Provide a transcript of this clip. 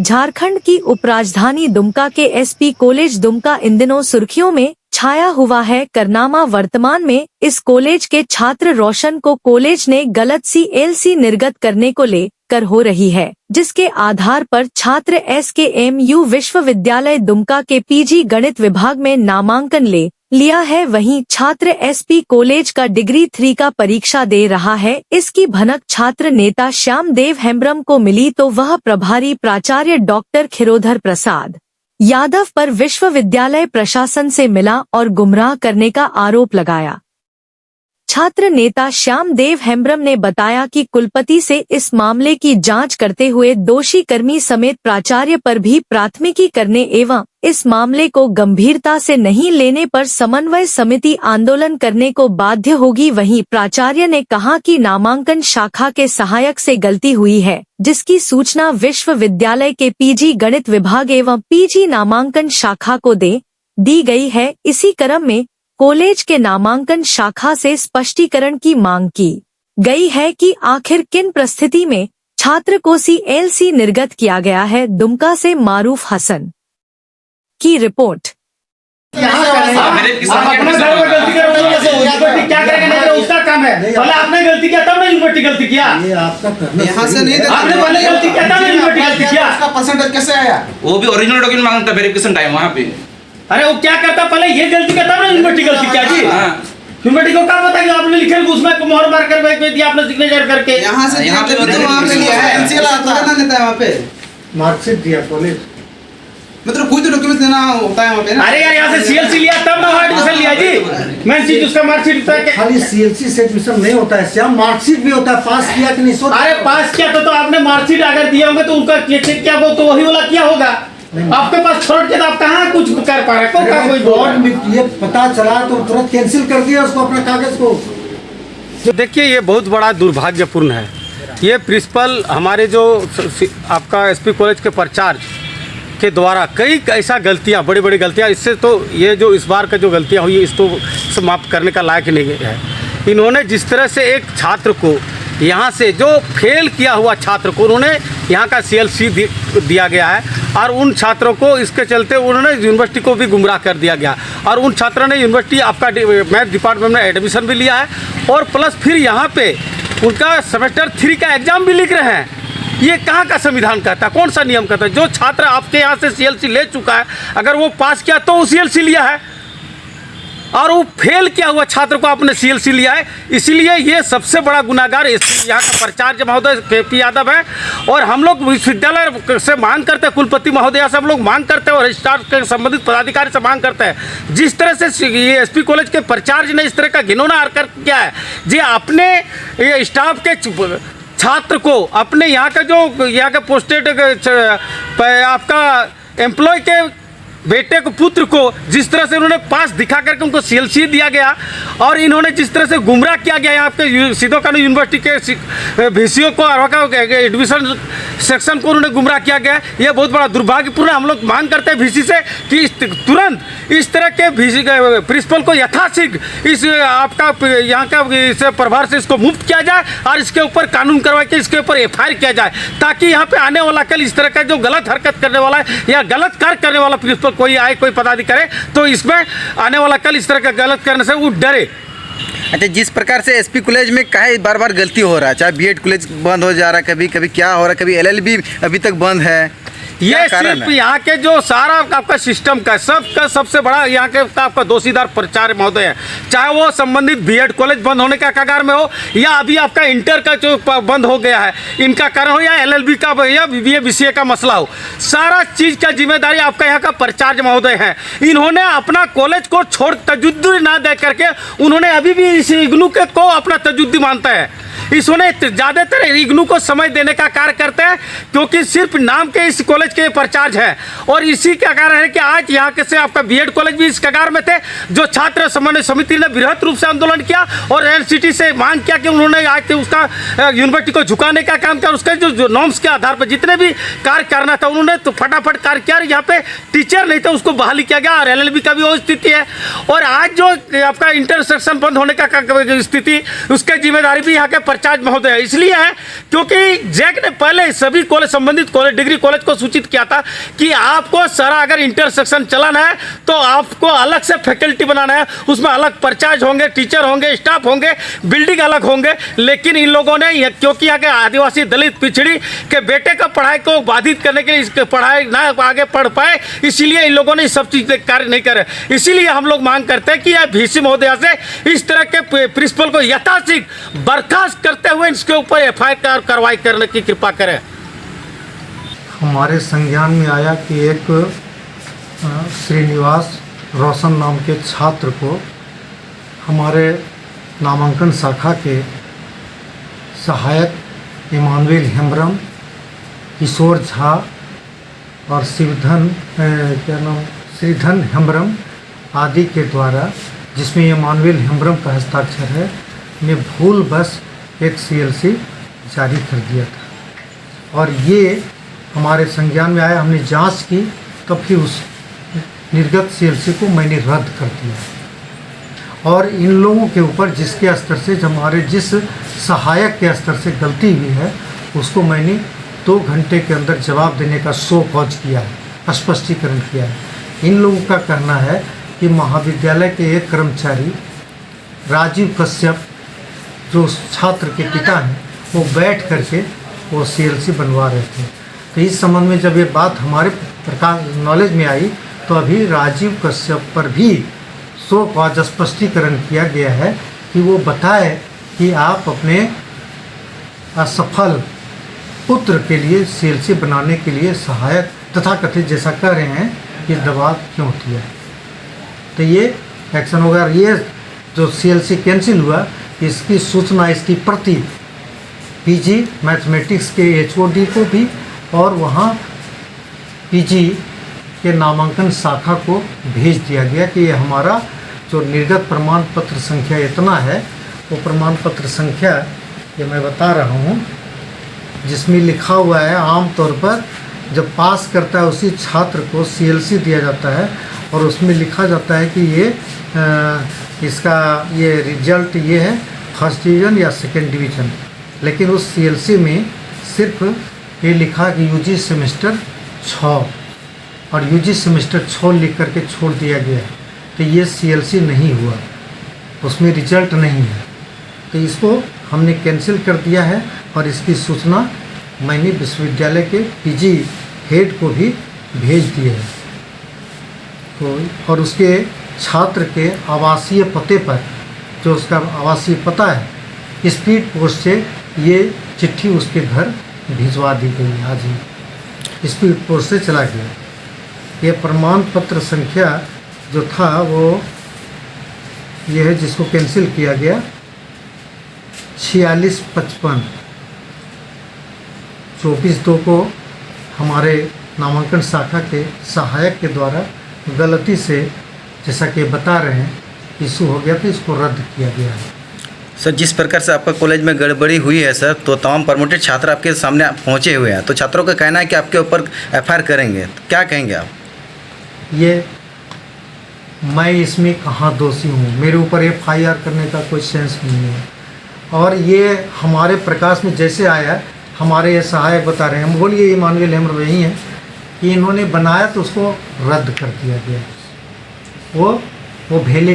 झारखंड की उपराजधानी दुमका के एसपी कॉलेज दुमका इन दिनों सुर्खियों में छाया हुआ है। करनामा वर्तमान में इस कॉलेज के छात्र रोशन को कॉलेज ने गलत CLC निर्गत करने को लेकर हो रही है, जिसके आधार पर छात्र SKMU विश्वविद्यालय दुमका के PG गणित विभाग में नामांकन ले लिया है। वहीं छात्र SP कॉलेज का डिग्री 3 का परीक्षा दे रहा है। इसकी भनक छात्र नेता श्यामदेव हेम्ब्रम को मिली तो वह प्रभारी प्राचार्य डॉक्टर खिरोधर प्रसाद यादव पर विश्वविद्यालय प्रशासन से मिला और गुमराह करने का आरोप लगाया। छात्र नेता श्यामदेव हेम्ब्रम ने बताया कि कुलपति से इस मामले की जांच करते हुए दोषी कर्मी समेत प्राचार्य पर भी प्राथमिकी करने एवं इस मामले को गंभीरता से नहीं लेने पर समन्वय समिति आंदोलन करने को बाध्य होगी। वहीं प्राचार्य ने कहा कि नामांकन शाखा के सहायक से गलती हुई है, जिसकी सूचना विश्वविद्यालय के PG गणित विभाग एवं PG नामांकन शाखा को दी गई है। इसी क्रम में कॉलेज के नामांकन शाखा से स्पष्टीकरण की मांग की गई है कि आखिर किन परिस्थिति में छात्र को CLC निर्गत किया गया है। दुमका से मारूफ हसन की रिपोर्ट। क्या करेंगे? नहीं तो उसका काम है। पहले आपने गलती किया तब ना यूनिवर्सिटी गलती किया। ये आपका करना यहाँ से नहीं, आपने पहले गलती किया तब ना यूनिवर्सिटी गलती किया। उसका परसेंटेज कैसे आया? वो भी ओरिजिनल डॉक्यूमेंट मांगता है, वेरिफिकेशन टाइम वहाँ पे। अरे वो क्या करता, पहले ये गलती किया तब ना यूनिवर्सिटी गलती किया जी। यूनिवर्सिटी को क्या पता कि आपने लिखे उसमें मोहर मार कर भेज दिया, आपने सिग्नेचर करके। यहाँ से वहाँ पे लिया है, एनसीएल आता है वहाँ पे मार्कशीट दिया कॉलेज, मतलब कोई तो डॉक्यूमेंट देना होता है वहाँ पे ना। अरे यार यहाँ से CLC लिया तब ना वहाँ एडमिशन लिया जी। मैं चीज उसका मार्कशीट खाली CLC से एडमिशन नहीं होता है श्याम, मार्कशीट भी होता है। पास किया कि नहीं सो। अरे पास किया तो आपने मार्कशीट अगर दिया होंगे तो उनका चेक किया वो तो वही वाला किया होगा। आपके पास छोड़ के आप कहाँ कुछ कर पा रहे? कोई बोर्ड में ये पता चला तो तुरंत कैंसिल कर दिया उसको, अपने कागज को। देखिए ये बहुत बड़ा दुर्भाग्यपूर्ण है। ये प्रिंसिपल हमारे जो आपका SP कॉलेज के प्राचार्य के द्वारा कई ऐसा गलतियां, बड़ी बड़ी गलतियां, इससे तो ये जो इस बार का जो गलतियां हुई इसको समाप्त करने का लायक नहीं है। इन्होंने जिस तरह से एक छात्र को यहाँ से जो फेल किया हुआ छात्र को उन्होंने यहाँ का CLC दिया गया है और उन छात्रों को इसके चलते उन्होंने यूनिवर्सिटी को भी गुमराह कर दिया गया और उन छात्रों ने यूनिवर्सिटी आपका मैथ डिपार्टमेंट में एडमिशन भी लिया है और प्लस फिर यहाँ पे उनका सेमेस्टर 3 का एग्ज़ाम भी लिख रहे हैं। ये कहाँ का संविधान कहता है? कौन सा नियम कहता है? जो छात्र आपके यहाँ से CLC ले चुका है, अगर वो पास किया तो वो CLC लिया है और वो फेल किया हुआ छात्र को आपने CLC लिया है। इसीलिए ये सबसे बड़ा गुनाहगार यहाँ का प्राचार्य महोदय KP यादव है और हम लोग विश्वविद्यालय से मांग करते हैं, कुलपति महोदया से हम लोग मांग करते हैं और रजिस्ट्रार के संबंधित पदाधिकारी से मांग करते हैं। जिस तरह से ये SP कॉलेज के प्राचार्य ने इस तरह का घिनौना हरकत किया है, जी अपने ये स्टाफ के छात्र को, अपने यहाँ का जो यहाँ का पोस्टेड आपका एम्प्लॉय के बेटे को, पुत्र को जिस तरह से उन्होंने पास दिखा करके उनको CLC दिया गया और इन्होंने जिस तरह से गुमराह किया गया यहाँ पे सीधो कानून यूनिवर्सिटी के VCO को और एडमिशन सेक्शन को उन्होंने गुमराह किया गया। ये बहुत बड़ा दुर्भाग्यपूर्ण। हम लोग मांग करते हैं VC से कि तुरंत इस तरह के प्रिंसिपल को यथाशीघ्र इस आपका यहाँ का इस प्रभार से इसको मुक्त किया जाए और इसके ऊपर कानून करवा के इसके ऊपर FIR किया जाए, ताकि यहाँ पे आने वाला कल इस तरह का जो गलत हरकत करने वाला है या गलत कार्य करने वाला प्रिंसिपल कोई आए, कोई पदाधिकारी तो इसमें आने वाला कल इस तरह का गलत करने से वो डरे। अच्छा, जिस प्रकार से SP कॉलेज में काहे बार बार गलती हो रहा है, चाहे BEd कॉलेज बंद हो जा रहा है, कभी कभी क्या हो रहा है, कभी LLB अभी तक बंद है, ये सिर्फ यहाँ के जो सारा आपका सिस्टम का सबसे बड़ा यहाँ के आपका दोषीदार प्राचार्य महोदय है। चाहे वो संबंधित BEd कॉलेज बंद होने का कगार में हो या अभी आपका इंटर का जो बंद हो गया है इनका कारण हो या LLB का या BBA BCA का मसला हो, सारा चीज़ का जिम्मेदारी आपका यहाँ का प्राचार्य महोदय है। इन्होंने अपना कॉलेज को छोड़ तजुद्दी ना दे करके उन्होंने अभी भी इस इग्नू के को अपना तजुद्दी मानता है। इसने ज़्यादातर इग्नू को समय देने का कार्य करते हैं क्योंकि सिर्फ नाम के इस कॉलेज के प्राचार्य हैं और इसी का कारण है कि आज यहाँ के से आपका BEd कॉलेज भी इस कगार में थे। जो छात्र समन्वय समिति ने बृहद रूप से आंदोलन किया और NCT से मांग किया कि उन्होंने आज उसका यूनिवर्सिटी को झुकाने का काम किया, उसके जो नॉर्म्स के आधार पर जितने भी कार्य करना था उन्होंने तो फटाफट कार्य किया। यहाँ पे टीचर नहीं थे उसको बहाली किया गया और LLB का भी वो स्थिति है और आज जो आपका इंटरसेक्शन बंद होने का स्थिति उसके जिम्मेदारी भी यहाँ के प्राचार्य महोदय इसलिए है क्योंकि जैक ने पहले सभी कॉलेज संबंधित कॉलेज डिग्री कॉलेज को सूचित सूचित किया था कि आपको सारा अगर इंटरसेक्शन चलाना है तो आपको अलग से फैकल्टी बनाना है, उसमें अलग परचार्ज होंगे, टीचर होंगे, स्टाफ होंगे, बिल्डिंग अलग होंगे। लेकिन इन लोगों ने क्योंकि यहाँ के आदिवासी दलित पिछड़ी के बेटे का पढ़ाई को बाधित करने के लिए इसके पढ़ाई ना आगे पढ़ पाए, इसीलिए इन लोगों ने सब चीज़ कार्य नहीं करे। इसीलिए हम लोग मांग करते हैं कि यह VC महोदया से इस तरह के प्रिंसिपल को यथाशीघ्र बर्खास्त करते हुए इसके ऊपर FIR कार्रवाई करने की कृपा करें। हमारे संज्ञान में आया कि एक श्रीनिवास रोशन नाम के छात्र को हमारे नामांकन शाखा के सहायक इमानुएल हेम्ब्रम, किशोर झा और श्रीधन हेम्ब्रम आदि के द्वारा, जिसमें इमानुएल हेम्ब्रम का हस्ताक्षर है, ने भूलवश एक CLC जारी कर दिया था और ये हमारे संज्ञान में आया। हमने जांच की तब फिर उस निर्गत CLC को मैंने रद्द कर दिया और इन लोगों के ऊपर जिसके स्तर से हमारे जिस सहायक के स्तर से गलती हुई है उसको मैंने 2 घंटे के अंदर जवाब देने का शो कॉज किया है, स्पष्टीकरण किया है। इन लोगों का कहना है कि महाविद्यालय के एक कर्मचारी राजीव कश्यप, जो छात्र के पिता हैं, वो बैठ करके वो CLC बनवा रहे थे। तो इस संबंध में जब ये बात हमारे नॉलेज में आई तो अभी राजीव कश्यप पर भी शो कॉज स्पष्टीकरण किया गया है कि वो बताए कि आप अपने असफल पुत्र के लिए CLC बनाने के लिए सहायक तथा कथित जैसा कह रहे हैं कि दबाव क्यों किया। तो ये एक्शन होगा। ये जो CLC कैंसिल हुआ, इसकी सूचना, इसकी प्रति PG मैथमेटिक्स के HOD को भी और वहाँ PG के नामांकन शाखा को भेज दिया गया कि ये हमारा जो निर्गत प्रमाण पत्र संख्या इतना है, वो प्रमाण पत्र संख्या ये मैं बता रहा हूँ, जिसमें लिखा हुआ है आमतौर पर जब पास करता है उसी छात्र को CLC दिया जाता है और उसमें लिखा जाता है कि ये इसका ये रिजल्ट ये है फर्स्ट डिवीज़न या सेकेंड डिवीज़न। लेकिन उस CLC में सिर्फ ये लिखा कि UG सेमेस्टर 6 और UG सेमेस्टर 6 लिख करके छोड़ दिया गया है। तो ये CLC नहीं हुआ, उसमें रिजल्ट नहीं है। तो इसको हमने कैंसिल कर दिया है और इसकी सूचना मैंने विश्वविद्यालय के PG हेड को भी भेज दी है। तो और उसके छात्र के आवासीय पते पर, जो उसका आवासीय पता है, स्पीड पोस्ट से ये चिट्ठी उसके घर भिजवा दी गई है। आज ही स्पीड पोस्ट से चला गया। ये प्रमाण पत्र संख्या जो था वो ये है, जिसको कैंसिल किया गया 4655 24/2 को हमारे नामांकन शाखा के सहायक के द्वारा गलती से, जैसा कि बता रहे हैं, इशू हो गया, तो इसको रद्द किया गया है। सर, जिस प्रकार से आपका कॉलेज में गड़बड़ी हुई है सर, तो तमाम प्रमोटेड छात्र आपके सामने पहुंचे हुए हैं, तो छात्रों का कहना है कि आपके ऊपर FIR करेंगे, तो क्या कहेंगे आप? ये मैं इसमें कहाँ दोषी हूँ? मेरे ऊपर FIR करने का कोई सेंस नहीं है। और ये हमारे प्रकाश में जैसे आया, हमारे ये सहायक बता रहे हैं, हम बोलिए इमानुएल हेम्ब्रम वही हैं कि इन्होंने बनाया तो उसको रद्द कर दिया गया। वो भेले